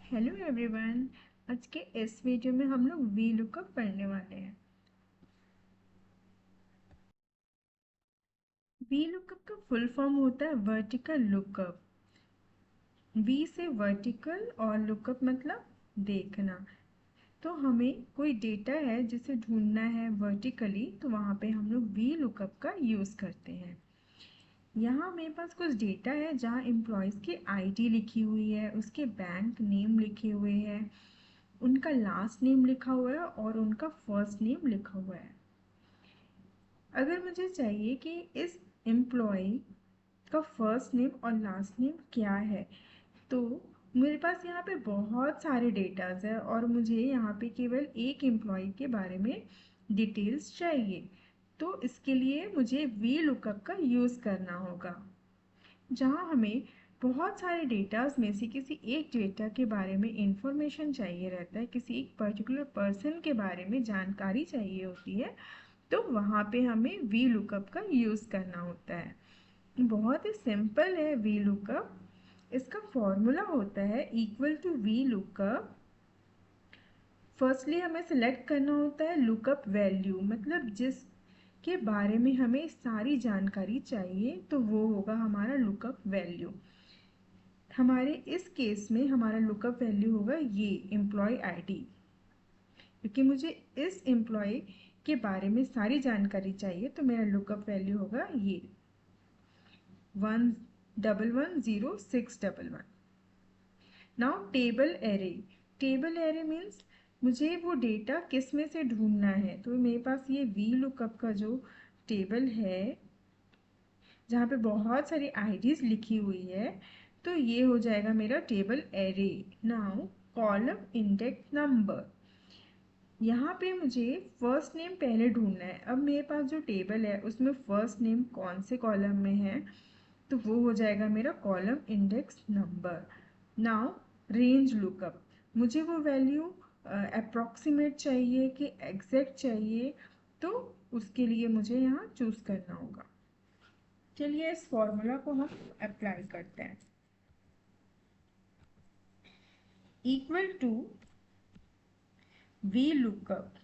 Hello everyone. आज के इस वीडियो में हम लोग वी लुकअप पढ़ने वाले हैं। वी लुकअप का फुल फॉर्म होता है वर्टिकल लुकअप। वी से वर्टिकल और लुकअप मतलब देखना। तो हमें कोई डेटा है जिसे ढूंढना है वर्टिकली, तो वहाँ पे हम लोग वी लुकअप का यूज़ करते हैं। यहाँ मेरे पास कुछ डेटा है जहाँ एम्प्लॉयज़ की आईडी लिखी हुई है, उसके बैंक नेम लिखे हुए हैं, उनका लास्ट नेम लिखा हुआ है और उनका फर्स्ट नेम लिखा हुआ है। अगर मुझे चाहिए कि इस एम्प्लॉय का फर्स्ट नेम और लास्ट नेम क्या है, तो मेरे पास यहाँ पे बहुत सारे डेटाज है और मुझे यहाँ पे केवल एक एम्प्लॉय के बारे में डिटेल्स चाहिए। तो इसके लिए मुझे वी लुकअप का यूज़ करना होगा, जहाँ हमें बहुत सारे डेटाज में से किसी एक डेटा के बारे में इंफॉर्मेशन चाहिए रहता है, किसी एक पर्टिकुलर पर्सन के बारे में जानकारी चाहिए होती है, तो वहाँ पे हमें वी लुकअप का यूज़ करना होता है। बहुत ही सिंपल है वी लुकअप। इसका फॉर्मूला होता है equal to V lookup. Firstly हमें सिलेक्ट करना होता है लुकअप वैल्यू, मतलब जिसके बारे में हमें सारी जानकारी चाहिए, तो वो होगा हमारा लुकअप वैल्यू। हमारे इस केस में हमारा लुकअप वैल्यू होगा ये एम्प्लॉय आईडी, क्योंकि मुझे इस एम्प्लॉय के बारे में सारी जानकारी चाहिए, तो मेरा लुकअप वैल्यू होगा ये 11106111। Now table array. Table array means मुझे वो डेटा किस में से ढूंढना है, तो मेरे पास ये वी लुकअप का जो टेबल है जहाँ पे बहुत सारी आईडीज लिखी हुई है, तो ये हो जाएगा मेरा table array. Now column index number. यहाँ पे मुझे फर्स्ट नेम पहले ढूंढना है। अब मेरे पास जो टेबल है उसमें फर्स्ट नेम कौन से कॉलम में है, तो वो हो जाएगा मेरा column index number. Now range lookup. मुझे वो वैल्यू अप्रॉक्सीमेट चाहिए कि एग्जैक्ट चाहिए, तो उसके लिए मुझे यहाँ चूज़ करना होगा। चलिए इस फॉर्मूला को हम अप्लाई करते हैं। Equal to V lookup.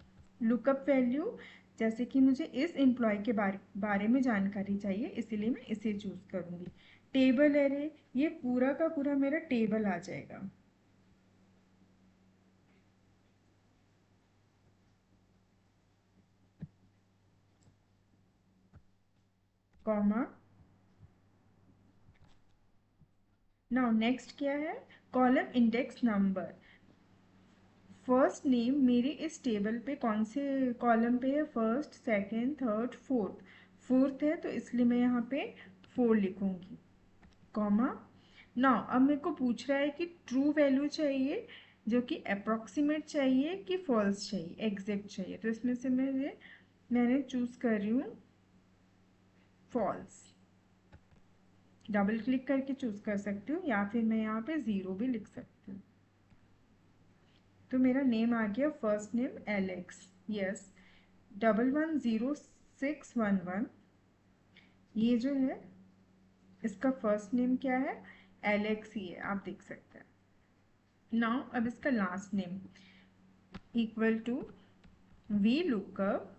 Lookup value, जैसे कि मुझे इस एम्प्लॉय के बारे में जानकारी चाहिए, इसीलिए मैं इसे चूज करूंगी। टेबल एरे, ये पूरा का पूरा मेरा टेबल आ जाएगा। कॉमा। नाउ नेक्स्ट क्या है, column index number. First name मेरे इस टेबल पे कौन से कॉलम पे है, first second third fourth. Fourth है तो इसलिए मैं यहाँ पे 4 लिखूंगी, कॉमा। नाउ अब मेरे को पूछ रहा है कि ट्रू वैल्यू चाहिए जो कि अप्रॉक्सीमेट चाहिए कि फॉल्स चाहिए, एग्जैक्ट चाहिए, तो इसमें से मैंने चूज कर रही हूँ फॉल्स। डबल क्लिक करके चूज कर सकती हूँ या फिर मैं यहाँ पे 0 भी लिख सकती हूँ। तो मेरा नेम आ गया फर्स्ट नेम एलेक्स। यस, 110611। ये जो है इसका फर्स्ट नेम क्या है, एलेक्स ही है, आप देख सकते हैं। नाउ अब इसका last name equal to V lookup.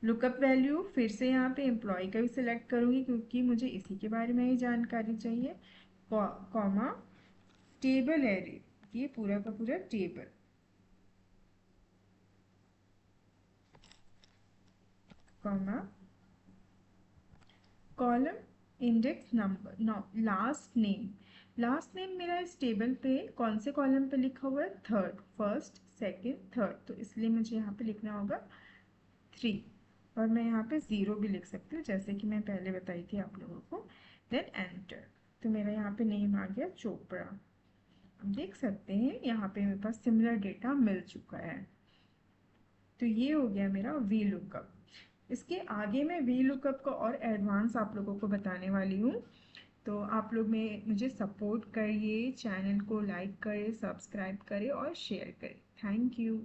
Lookup value फिर से यहाँ पे एम्प्लॉय का भी सिलेक्ट करूँगी क्योंकि मुझे इसी के बारे में ही जानकारी चाहिए, कॉमा टेबल एरे, ये पूरा का पूरा table, comma column index number. Now last name. Last name मेरा इस टेबल पे कौन से कॉलम पे लिखा हुआ है, थर्ड, फर्स्ट सेकंड थर्ड, तो इसलिए मुझे यहाँ पे लिखना होगा 3, और मैं यहाँ पे 0 भी लिख सकती हूँ जैसे कि मैं पहले बताई थी आप लोगों को। Then enter. तो मेरा यहाँ पे नेम आ गया चोपड़ा। आप देख सकते हैं यहाँ पे मेरे पास सिमिलर डेटा मिल चुका है। तो ये हो गया मेरा वी लुकअप। इसके आगे मैं वी लुकअप का और एडवांस आप लोगों को बताने वाली हूँ। तो आप लोग में मुझे सपोर्ट करिए, चैनल को लाइक करें, सब्सक्राइब करें और शेयर करें। Thank you.